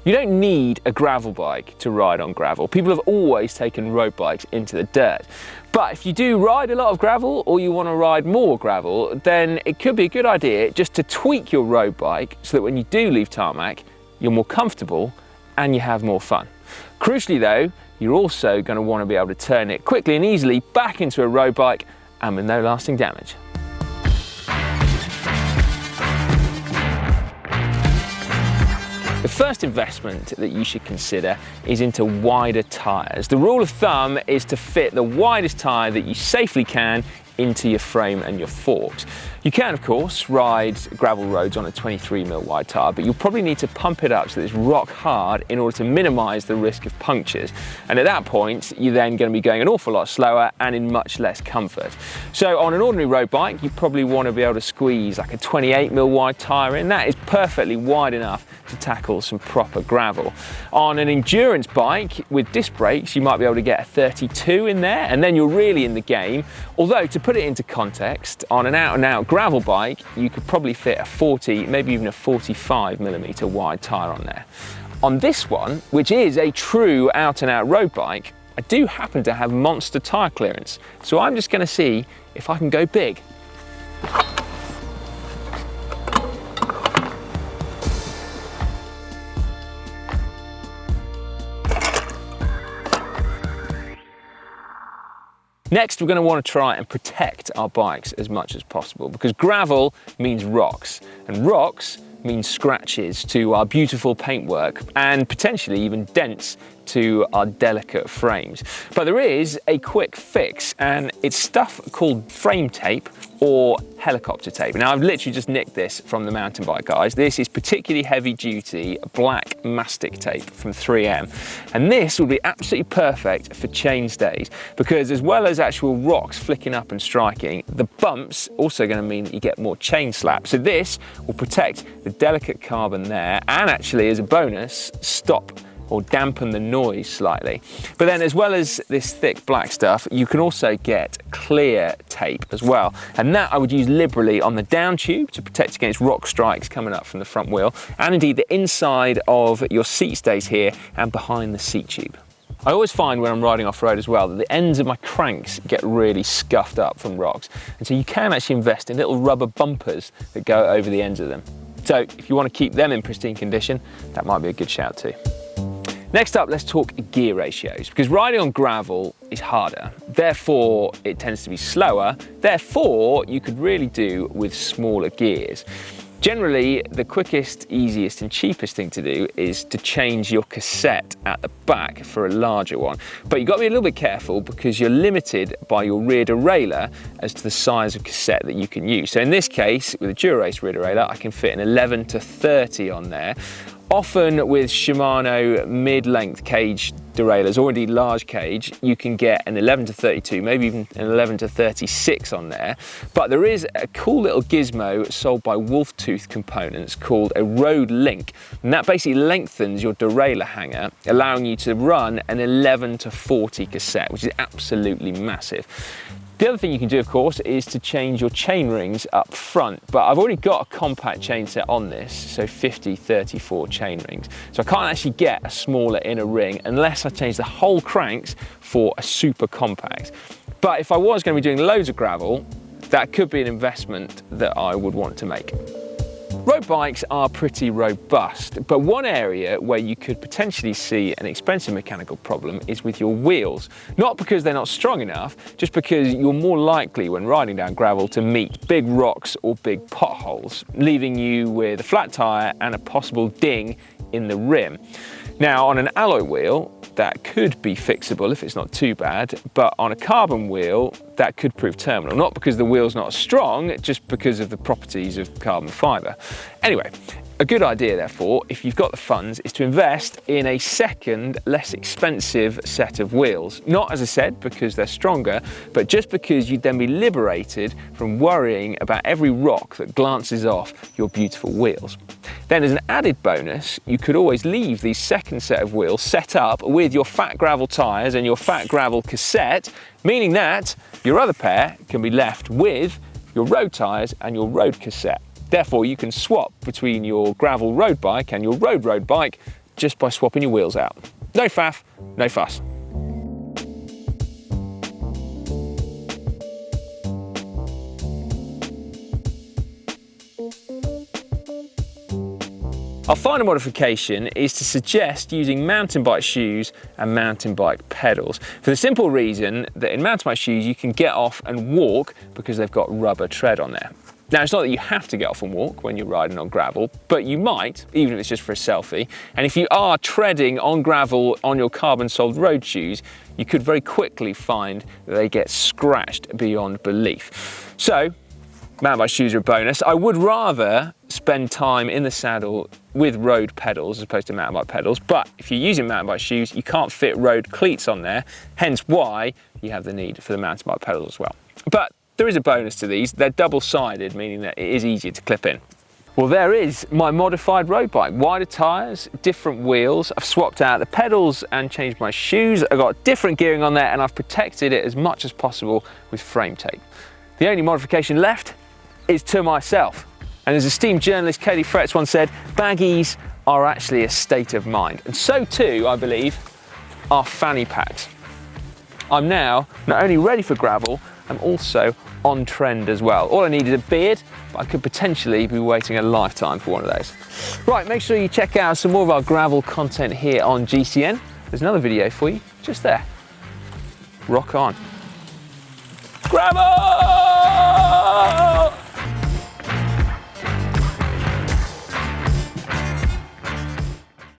You don't need a gravel bike to ride on gravel. People have always taken road bikes into the dirt. But if you do ride a lot of gravel, or you want to ride more gravel, then it could be a good idea just to tweak your road bike so that when you do leave tarmac, you're more comfortable and you have more fun. Crucially though, you're also going to want to be able to turn it quickly and easily back into a road bike and with no lasting damage. The first investment that you should consider is into wider tyres. The rule of thumb is to fit the widest tyre that you safely can into your frame and your forks. You can, of course, ride gravel roads on a 23mm wide tyre, but you'll probably need to pump it up so that it's rock hard in order to minimise the risk of punctures. And at that point, you're then going to be going an awful lot slower and in much less comfort. So on an ordinary road bike, you probably want to be able to squeeze like a 28mm wide tyre in. That is perfectly wide enough to tackle some proper gravel. On an endurance bike with disc brakes, you might be able to get a 32 in there, and then you're really in the game. Although, to put it into context, on an out-and-out gravel bike, you could probably fit a 40, maybe even a 45mm wide tyre on there. On this one, which is a true out-and-out road bike, I do happen to have monster tyre clearance. So I'm just going to see if I can go big. Next, we're going to want to try and protect our bikes as much as possible, because gravel means rocks, and rocks means scratches to our beautiful paintwork and potentially even dents to our delicate frames. But there is a quick fix, and it's stuff called frame tape or helicopter tape. Now, I've literally just nicked this from the mountain bike guys. This is particularly heavy duty black mastic tape from 3M. And this will be absolutely perfect for chain stays, because as well as actual rocks flicking up and striking, the bumps also going to mean that you get more chain slap. So this will protect the delicate carbon there, and actually as a bonus, stop or dampen the noise slightly. But then as well as this thick black stuff, you can also get clear tape as well. And that I would use liberally on the down tube to protect against rock strikes coming up from the front wheel, and indeed the inside of your seat stays here and behind the seat tube. I always find when I'm riding off-road as well that the ends of my cranks get really scuffed up from rocks. And so you can actually invest in little rubber bumpers that go over the ends of them. So if you want to keep them in pristine condition, that might be a good shout too. Next up, let's talk gear ratios, because riding on gravel is harder. Therefore, it tends to be slower. Therefore, you could really do with smaller gears. Generally, the quickest, easiest and cheapest thing to do is to change your cassette at the back for a larger one. But you've got to be a little bit careful, because you're limited by your rear derailleur as to the size of cassette that you can use. So in this case, with a Dura-Race rear derailleur, I can fit an 11 to 30 on there. Often with Shimano mid-length cage derailleurs, or indeed large cage, you can get an 11 to 32, maybe even an 11 to 36 on there. But there is a cool little gizmo sold by Wolf Tooth Components called a Road Link, and that basically lengthens your derailleur hanger, allowing you to run an 11 to 40 cassette, which is absolutely massive. The other thing you can do, of course, is to change your chain rings up front, but I've already got a compact chain set on this, so 50-34 chain rings. So I can't actually get a smaller inner ring unless I change the whole cranks for a super compact. But if I was going to be doing loads of gravel, that could be an investment that I would want to make. Road bikes are pretty robust, but one area where you could potentially see an expensive mechanical problem is with your wheels. Not because they're not strong enough, just because you're more likely when riding down gravel to meet big rocks or big potholes, leaving you with a flat tyre and a possible ding in the rim. Now, on an alloy wheel, that could be fixable if it's not too bad, but on a carbon wheel, that could prove terminal. Not because the wheel's not strong, just because of the properties of carbon fibre. Anyway, a good idea, therefore, if you've got the funds, is to invest in a second, less expensive set of wheels. Not, as I said, because they're stronger, but just because you'd then be liberated from worrying about every rock that glances off your beautiful wheels. Then, as an added bonus, you could always leave the second set of wheels set up with your fat gravel tyres and your fat gravel cassette, meaning that your other pair can be left with your road tyres and your road cassette. Therefore, you can swap between your gravel road bike and your road bike just by swapping your wheels out. No faff, no fuss. Our final modification is to suggest using mountain bike shoes and mountain bike pedals, for the simple reason that in mountain bike shoes you can get off and walk because they've got rubber tread on there. Now, it's not that you have to get off and walk when you're riding on gravel, but you might, even if it's just for a selfie. And if you are treading on gravel on your carbon-soled road shoes, you could very quickly find that they get scratched beyond belief. So, mountain bike shoes are a bonus. I would rather spend time in the saddle with road pedals as opposed to mountain bike pedals, but if you're using mountain bike shoes, you can't fit road cleats on there, hence why you have the need for the mountain bike pedals as well. But there is a bonus to these. They're double-sided, meaning that it is easier to clip in. Well, there is my modified road bike. Wider tyres, different wheels. I've swapped out the pedals and changed my shoes. I've got different gearing on there, and I've protected it as much as possible with frame tape. The only modification left is to myself. And as esteemed journalist Katie Fretz once said, baggies are actually a state of mind. And so too, I believe, are fanny packs. I'm now not only ready for gravel, I'm also on trend as well. All I need is a beard, but I could potentially be waiting a lifetime for one of those. Right, make sure you check out some more of our gravel content here on GCN. There's another video for you just there. Rock on. Gravel!